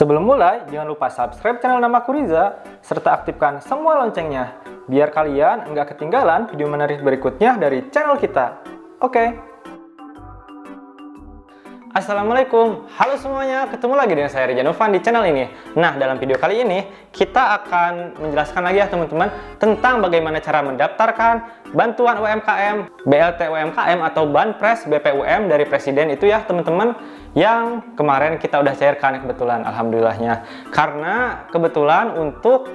Sebelum mulai, jangan lupa subscribe channel Namaku Riza, serta aktifkan semua loncengnya, biar kalian nggak ketinggalan video menarik berikutnya dari channel kita. Oke? Assalamualaikum, halo semuanya, ketemu lagi dengan saya Rija Novan di channel ini. Nah, dalam video kali ini, kita akan menjelaskan lagi ya teman-teman, tentang bagaimana cara mendaftarkan bantuan UMKM, BLT UMKM atau Banpres BPUM dari Presiden itu ya teman-teman, yang kemarin kita udah cairkan kebetulan, alhamdulillahnya. Karena kebetulan untuk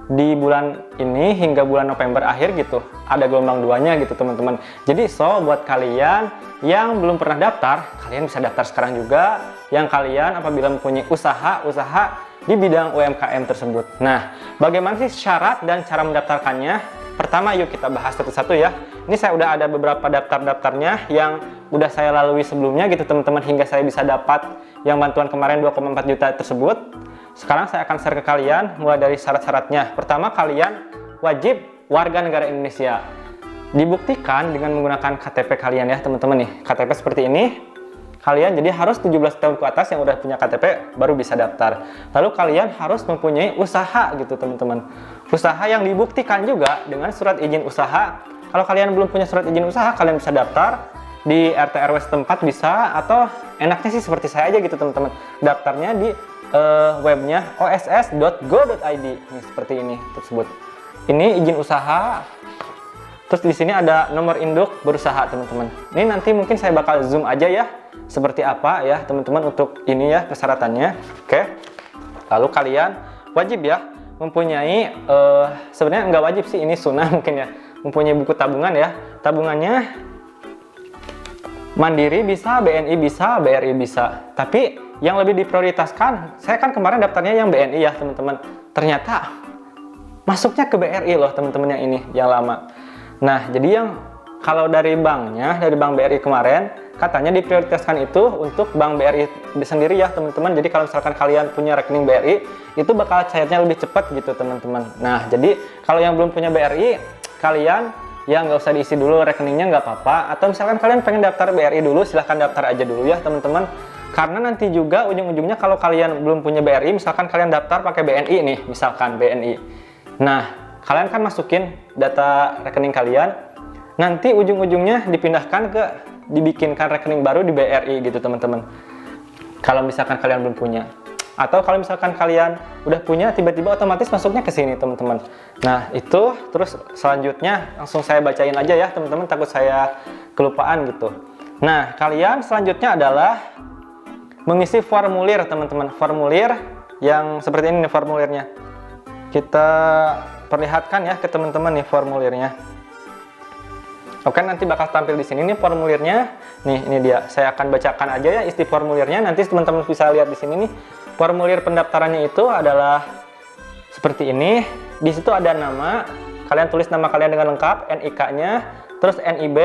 di bulan ini hingga bulan November akhir gitu, ada gelombang 2-nya gitu teman-teman. Jadi buat kalian yang belum pernah daftar, kalian bisa daftar sekarang juga. Yang kalian apabila mempunyai usaha di bidang UMKM tersebut. Nah, bagaimana sih syarat dan cara mendaftarkannya? Pertama, yuk kita bahas satu-satu ya. Ini saya udah ada beberapa daftarnya yang udah saya lalui sebelumnya gitu teman-teman, hingga saya bisa dapat yang bantuan kemarin 2,4 juta tersebut. Sekarang saya akan share ke kalian mulai dari syarat-syaratnya. Pertama, kalian wajib warga negara Indonesia. Dibuktikan dengan menggunakan KTP kalian ya teman-teman nih. KTP seperti ini. Kalian jadi harus 17 tahun ke atas yang udah punya KTP baru bisa daftar. Lalu kalian harus mempunyai usaha gitu teman-teman. Usaha yang dibuktikan juga dengan surat izin usaha. Kalau kalian belum punya surat izin usaha, kalian bisa daftar di RT RW setempat bisa, atau enaknya sih seperti saya aja gitu teman-teman. Daftarnya di webnya oss.go.id. Ini seperti ini tersebut. Ini izin usaha. Terus di sini ada nomor induk berusaha teman-teman. Ini nanti mungkin saya bakal zoom aja ya seperti apa ya teman-teman untuk ini ya persyaratannya. Oke. Lalu kalian wajib ya mempunyai sebenarnya nggak wajib sih, ini sunnah mungkin ya, mempunyai buku tabungan ya. Tabungannya Mandiri bisa, BNI bisa, BRI bisa. Tapi yang lebih diprioritaskan, saya kan kemarin daftarnya yang BNI ya teman-teman. Ternyata masuknya ke BRI loh teman-teman yang ini, yang lama. Nah, jadi yang kalau dari banknya, dari Bank BRI kemarin, katanya diprioritaskan itu untuk Bank BRI sendiri ya teman-teman. Jadi kalau misalkan kalian punya rekening BRI, itu bakal cairnya lebih cepat gitu teman-teman. Nah, jadi kalau yang belum punya BRI, kalian ya nggak usah diisi dulu rekeningnya, nggak apa-apa. Atau misalkan kalian pengen daftar BRI dulu, silahkan daftar aja dulu ya teman-teman. Karena nanti juga ujung-ujungnya kalau kalian belum punya BRI, misalkan kalian daftar pakai BNI nih, misalkan BNI. Nah, kalian kan masukin data rekening kalian, nanti ujung-ujungnya dibikinkan rekening baru di BRI gitu teman-teman. Kalau misalkan kalian belum punya. Atau kalau misalkan kalian udah punya, tiba-tiba otomatis masuknya ke sini teman-teman. Nah, itu terus selanjutnya langsung saya bacain aja ya teman-teman, takut saya kelupaan gitu. Nah, kalian selanjutnya adalah mengisi formulir teman-teman. Formulir yang seperti ini nih formulirnya. Kita perlihatkan ya ke teman-teman nih formulirnya. Oke, nanti bakal tampil di sini nih formulirnya. Nih, ini dia. Saya akan bacakan aja ya isi formulirnya. Nanti teman-teman bisa lihat di sini nih. Formulir pendaftarannya itu adalah seperti ini. Di situ ada nama. Kalian tulis nama kalian dengan lengkap, NIK-nya, terus NIB.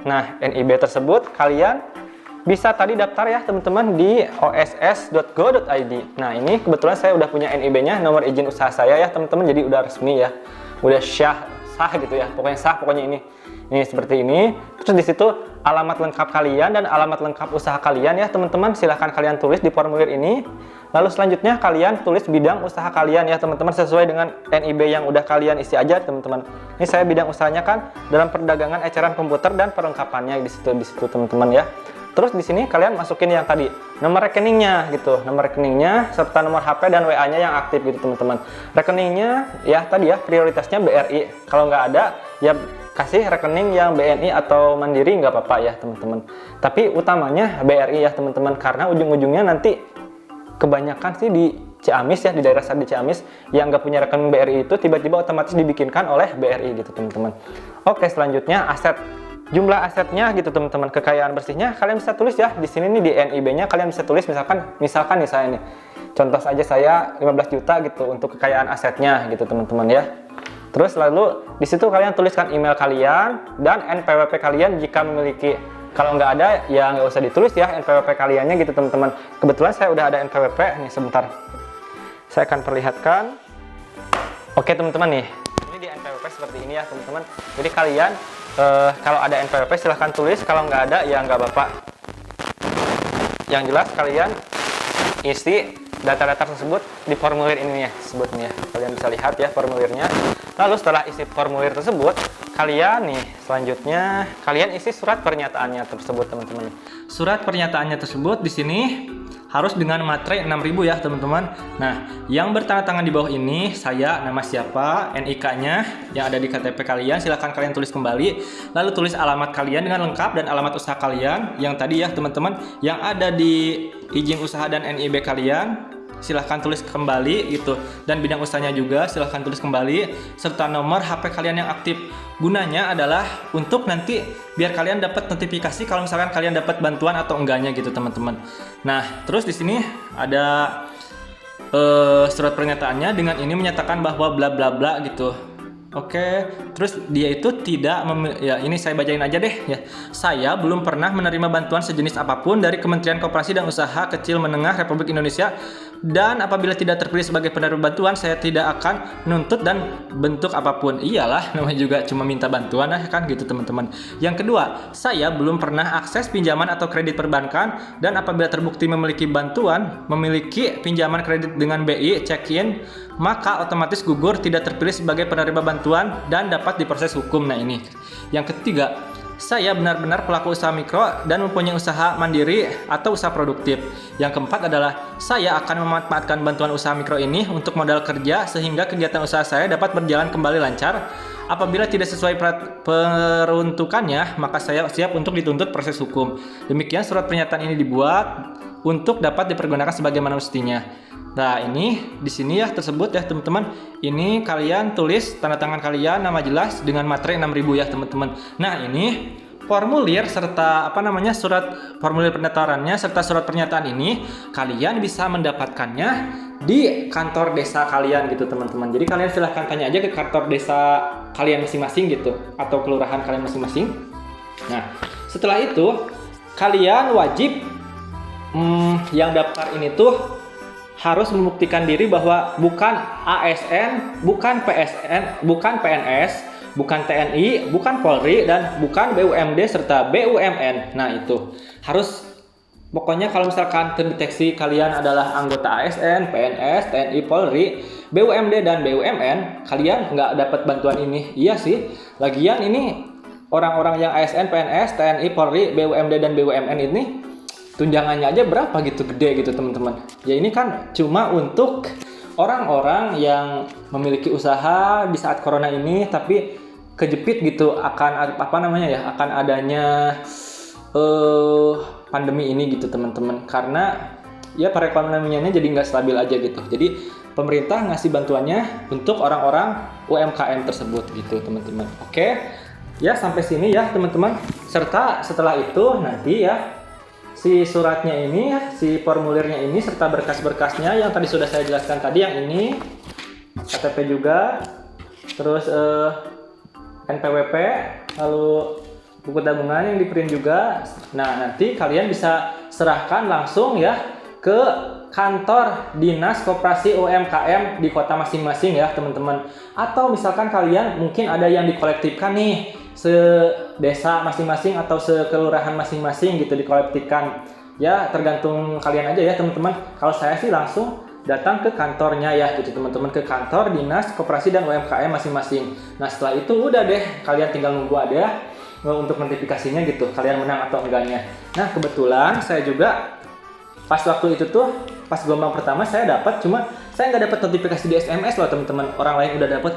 Nah, NIB tersebut kalian bisa tadi daftar ya teman-teman di oss.go.id. Nah, ini kebetulan saya udah punya NIB-nya, nomor izin usaha saya ya teman-teman, jadi udah resmi ya, udah sah gitu ya, pokoknya sah pokoknya ini seperti ini. Terus di situ alamat lengkap kalian dan alamat lengkap usaha kalian ya teman-teman, silahkan kalian tulis di formulir ini. Lalu selanjutnya kalian tulis bidang usaha kalian ya teman-teman, sesuai dengan NIB yang udah kalian isi aja teman-teman. Ini saya bidang usahanya kan dalam perdagangan eceran komputer dan perlengkapannya di situ teman-teman ya. Terus di sini kalian masukin yang tadi, nomor rekeningnya gitu, nomor rekeningnya serta nomor HP dan WA-nya yang aktif gitu teman-teman. Rekeningnya ya tadi ya prioritasnya BRI. Kalau nggak ada ya kasih rekening yang BNI atau Mandiri, nggak apa-apa ya teman-teman. Tapi utamanya BRI ya teman-teman, karena ujung-ujungnya nanti kebanyakan sih di Ciamis ya, di daerah saya di Ciamis yang nggak punya rekening BRI itu tiba-tiba otomatis dibikinkan oleh BRI gitu teman-teman. Oke, selanjutnya aset. Jumlah asetnya gitu teman-teman, kekayaan bersihnya kalian bisa tulis ya di sini nih, di NIB-nya kalian bisa tulis misalkan nih saya nih, contoh saja saya 15 juta gitu untuk kekayaan asetnya gitu teman-teman ya. Terus lalu di situ kalian tuliskan email kalian dan NPWP kalian jika memiliki. Kalau nggak ada ya nggak usah ditulis ya NPWP kaliannya gitu teman-teman. Kebetulan saya udah ada NPWP nih, sebentar saya akan perlihatkan. Oke teman-teman nih, ini di NPWP seperti ini ya teman-teman. Jadi kalian kalau ada NPWP silahkan tulis, kalau nggak ada ya nggak apa-apa. Yang jelas kalian isi data-data tersebut di formulir ini ya, tersebut nih ya. Kalian bisa lihat ya formulirnya. Lalu setelah isi formulir tersebut, kalian nih selanjutnya kalian isi surat pernyataannya tersebut, teman-teman. Surat pernyataannya tersebut di sini harus dengan materai 6000 ya, teman-teman. Nah, yang bertanda tangan di bawah ini saya, nama siapa, NIK-nya yang ada di KTP kalian, silahkan kalian tulis kembali. Lalu tulis alamat kalian dengan lengkap dan alamat usaha kalian yang tadi ya, teman-teman, yang ada di izin usaha dan NIB kalian. Silahkan tulis kembali gitu, dan bidang usahanya juga silahkan tulis kembali, serta nomor HP kalian yang aktif. Gunanya adalah untuk nanti biar kalian dapat notifikasi kalau misalkan kalian dapat bantuan atau enggaknya gitu, teman-teman. Nah, terus di sini ada surat pernyataannya dengan ini menyatakan bahwa bla bla bla gitu. Oke, terus dia itu tidak ya ini saya bacain aja deh ya. Saya belum pernah menerima bantuan sejenis apapun dari Kementerian Koperasi dan Usaha Kecil Menengah Republik Indonesia, dan apabila tidak terpilih sebagai penerima bantuan, saya tidak akan menuntut dan bentuk apapun. Iyalah, namanya juga cuma minta bantuan kan gitu, teman-teman. Yang kedua, saya belum pernah akses pinjaman atau kredit perbankan, dan apabila terbukti memiliki pinjaman kredit dengan BI check-in, maka otomatis gugur, tidak terpilih sebagai penerima bantuan dan dapat diproses hukum. Nah, ini. Yang ketiga, saya benar-benar pelaku usaha mikro dan mempunyai usaha mandiri atau usaha produktif. Yang keempat adalah saya akan memanfaatkan bantuan usaha mikro ini untuk modal kerja sehingga kegiatan usaha saya dapat berjalan kembali lancar. Apabila tidak sesuai peruntukannya, maka saya siap untuk dituntut proses hukum. Demikian surat pernyataan ini dibuat untuk dapat dipergunakan sebagaimana mestinya. Nah, ini di sini ya tersebut ya, teman-teman. Ini kalian tulis tanda tangan kalian, nama jelas dengan materai 6000 ya, teman-teman. Nah, ini formulir serta surat formulir pendaftarannya serta surat pernyataan ini kalian bisa mendapatkannya di kantor desa kalian gitu, teman-teman. Jadi kalian silahkan tanya aja ke kantor desa kalian masing-masing gitu, atau kelurahan kalian masing-masing. Nah, setelah itu kalian wajib yang daftar ini tuh harus membuktikan diri bahwa bukan ASN, bukan PSN, bukan PNS, bukan TNI, bukan Polri, dan bukan BUMD serta BUMN. Nah, itu harus, pokoknya kalau misalkan terdeteksi kalian adalah anggota ASN, PNS, TNI, Polri, BUMD, dan BUMN, kalian nggak dapat bantuan ini. Iya sih, lagian ini orang-orang yang ASN, PNS, TNI, Polri, BUMD, dan BUMN ini tunjangannya aja berapa gitu, gede gitu, teman-teman. Ya ini kan cuma untuk orang-orang yang memiliki usaha di saat corona ini tapi kejepit gitu akan akan adanya pandemi ini gitu, teman-teman. Karena ya perekonomiannya jadi nggak stabil aja gitu. Jadi pemerintah ngasih bantuannya untuk orang-orang UMKM tersebut gitu, teman-teman. Oke. Ya, sampai sini ya, teman-teman. Serta setelah itu nanti ya si suratnya ini, si formulirnya ini, serta berkas-berkasnya yang tadi sudah saya jelaskan tadi, yang ini KTP juga, terus NPWP, lalu buku tabungan yang di print juga. Nah, nanti kalian bisa serahkan langsung ya ke kantor dinas koperasi UMKM di kota masing-masing ya, teman-teman. Atau misalkan kalian mungkin ada yang dikolektifkan nih, se-desa masing-masing atau sekelurahan masing-masing gitu dikolektifkan. Ya, tergantung kalian aja ya, teman-teman. Kalau saya sih langsung datang ke kantornya ya gitu, teman-teman, ke kantor dinas koperasi dan UMKM masing-masing. Nah, setelah itu udah deh, kalian tinggal nunggu ada untuk notifikasinya gitu, kalian menang atau enggaknya. Nah, kebetulan saya juga pas waktu itu tuh, pas gelombang pertama saya dapat, cuma saya nggak dapat notifikasi di SMS loh, teman-teman. Orang lain udah dapat,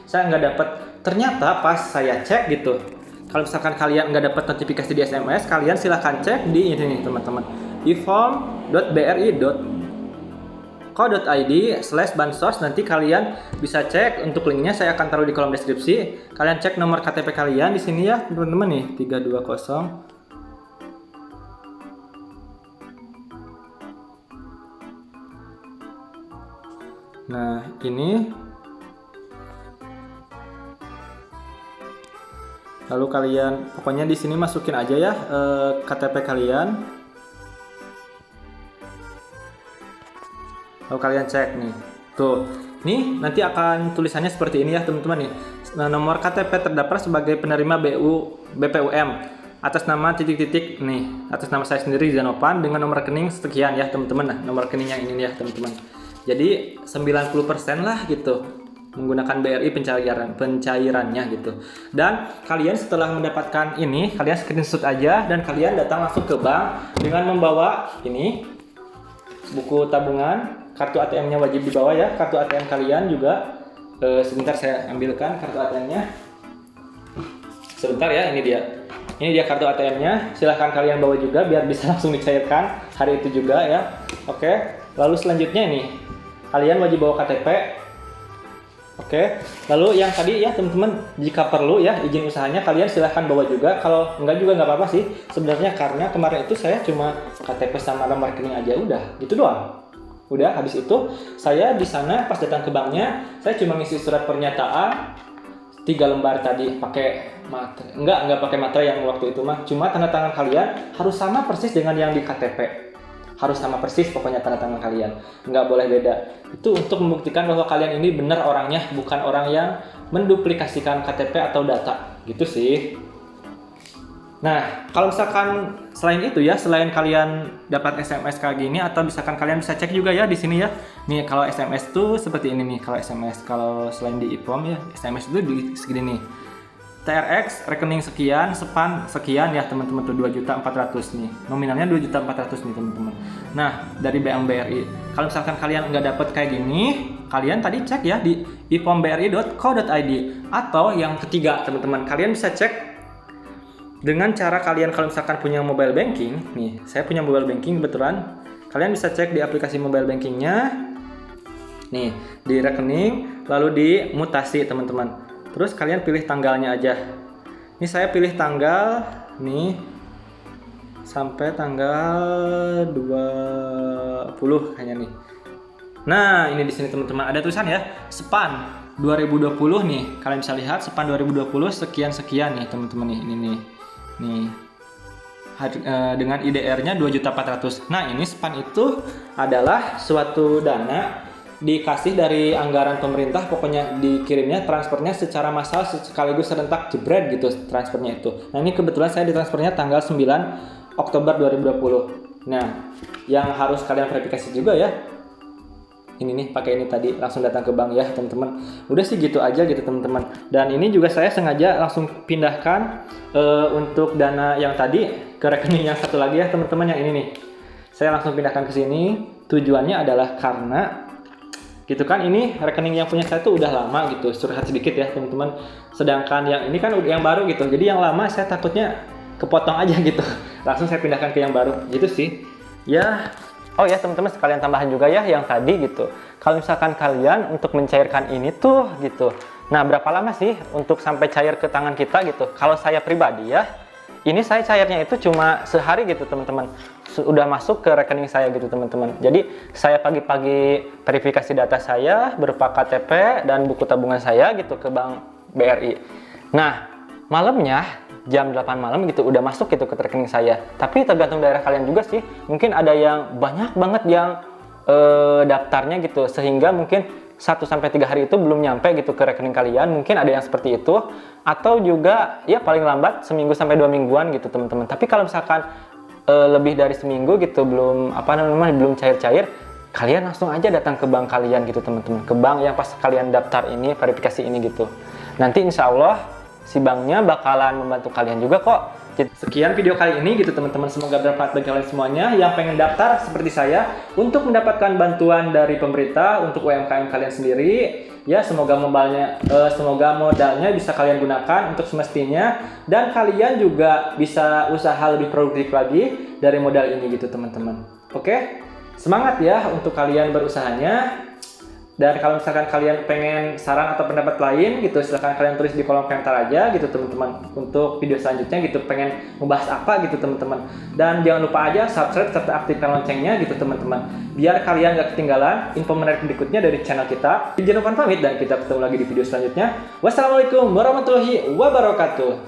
saya nggak dapat. Ternyata pas saya cek gitu, kalau misalkan kalian nggak dapat notifikasi di SMS, kalian silahkan cek di ini nih, teman-teman, ifom.bri.co.id/bansos. Nanti kalian bisa cek, untuk linknya saya akan taruh di kolom deskripsi. Kalian cek nomor KTP kalian di sini ya, teman-teman nih, 320. Nah, ini lalu kalian pokoknya di sini masukin aja ya KTP kalian. Lalu kalian cek nih. Tuh. Nih, nanti akan tulisannya seperti ini ya, teman-teman nih. Nah, nomor KTP terdaftar sebagai penerima BPUM. atas nama titik-titik nih, atas nama saya sendiri Zanopan dengan nomor rekening sekian ya teman-teman. Nah, nomor rekening yang ini ya teman-teman. Jadi 90% lah gitu menggunakan BRI pencairannya gitu. Dan kalian setelah mendapatkan ini, kalian screenshot aja dan kalian datang langsung ke bank dengan membawa ini buku tabungan, kartu ATM-nya wajib dibawa ya, kartu ATM kalian juga. Sebentar saya ambilkan kartu ATM-nya. Sebentar ya, ini dia. Ini dia kartu ATM-nya. Silahkan kalian bawa juga biar bisa langsung dicairkan hari itu juga ya. Oke. Lalu selanjutnya ini, kalian wajib bawa KTP. Oke. Lalu yang tadi ya teman-teman, jika perlu ya izin usahanya kalian silahkan bawa juga. Kalau enggak juga nggak apa-apa sih. Sebenarnya karena kemarin itu saya cuma KTP sama nomor rekening aja udah, gitu doang. Udah, habis itu saya di sana pas datang ke banknya, saya cuma ngisi surat pernyataan 3 lembar tadi pakai materai. Enggak pakai materai yang waktu itu mah. Cuma tanda tangan kalian harus sama persis dengan yang di KTP. Harus sama persis pokoknya tanda tangan kalian. Enggak boleh beda. Itu untuk membuktikan bahwa kalian ini benar orangnya, bukan orang yang menduplikasikan KTP atau data. Gitu sih. Nah, kalau misalkan selain itu ya, selain kalian dapat SMS kayak gini atau misalkan kalian bisa cek juga ya di sini ya. Nih, kalau SMS tuh seperti ini nih, kalau SMS. Kalau selain di IPOM ya, SMS itu di segini nih. TRX rekening sekian, SPAN sekian ya teman-teman tuh 2.400.000 nih. Nominalnya 2.400.000 nih teman-teman. Nah, dari Bank BRI. Kalau misalkan kalian nggak dapat kayak gini, kalian tadi cek ya di ipombri.co.id atau yang ketiga teman-teman, kalian bisa cek dengan cara kalian kalau misalkan punya mobile banking, nih saya punya mobile banking kebetulan, kalian bisa cek di aplikasi mobile bankingnya, nih di rekening, lalu di mutasi teman-teman. Terus kalian pilih tanggalnya aja. Ini saya pilih tanggal nih sampai tanggal 20 kayaknya nih. Nah ini di sini teman-teman ada tulisan ya, SPAN 2020 nih. Kalian bisa lihat SPAN 2020 sekian nih teman-teman nih, ini nih. Nih dengan IDR-nya 2.400.000. Nah ini SPAN itu adalah suatu dana dikasih dari anggaran pemerintah, pokoknya dikirimnya transfernya secara massal sekaligus serentak jebret gitu transfernya itu. Nah ini kebetulan saya ditransfernya tanggal 9 Oktober 2020. Nah yang harus kalian verifikasi juga ya, ini nih pakai ini tadi langsung datang ke bank ya teman-teman. Udah sih gitu aja gitu teman-teman. Dan ini juga saya sengaja langsung pindahkan untuk dana yang tadi ke rekening yang satu lagi ya teman-teman, yang ini nih. Saya langsung pindahkan ke sini. Tujuannya adalah karena gitu kan, ini rekening yang punya saya tuh udah lama gitu, curhat sedikit ya teman-teman. Sedangkan yang ini kan yang baru gitu. Jadi yang lama saya takutnya kepotong aja gitu. Langsung saya pindahkan ke yang baru gitu sih. Ya. Oh ya teman-teman, sekalian tambahan juga ya yang tadi gitu. Kalau misalkan kalian untuk mencairkan ini tuh gitu. Nah, berapa lama sih untuk sampai cair ke tangan kita gitu? Kalau saya pribadi ya, ini saya cairnya itu cuma sehari gitu teman-teman. Sudah masuk ke rekening saya gitu teman-teman. Jadi saya pagi-pagi verifikasi data saya berupa KTP dan buku tabungan saya gitu ke Bank BRI. Nah, malamnya jam 8 malam gitu udah masuk gitu ke rekening saya. Tapi tergantung daerah kalian juga sih. Mungkin ada yang banyak banget yang daftarnya gitu sehingga mungkin 1-3 hari itu belum nyampe gitu ke rekening kalian. Mungkin ada yang seperti itu, atau juga ya paling lambat seminggu sampai 2 mingguan gitu teman-teman. Tapi kalau misalkan lebih dari seminggu gitu belum belum cair-cair, kalian langsung aja datang ke bank kalian gitu teman-teman, ke bank yang pas kalian daftar ini, verifikasi ini gitu. Nanti insya Allah si banknya bakalan membantu kalian juga kok. Sekian video kali ini gitu teman-teman, semoga bermanfaat bagi kalian semuanya yang pengen daftar seperti saya untuk mendapatkan bantuan dari pemerintah untuk UMKM kalian sendiri. Ya semoga modalnya bisa kalian gunakan untuk semestinya, dan kalian juga bisa usaha lebih produktif lagi dari modal ini gitu teman-teman. Oke, semangat ya untuk kalian berusahanya. Dan kalau misalkan kalian pengen saran atau pendapat lain gitu, silahkan kalian tulis di kolom komentar aja gitu teman-teman, untuk video selanjutnya gitu pengen membahas apa gitu teman-teman. Dan jangan lupa aja subscribe serta aktifkan loncengnya gitu teman-teman, biar kalian gak ketinggalan info menarik berikutnya dari channel kita. Jangan lupa pamit dan kita ketemu lagi di video selanjutnya. Wassalamualaikum warahmatullahi wabarakatuh.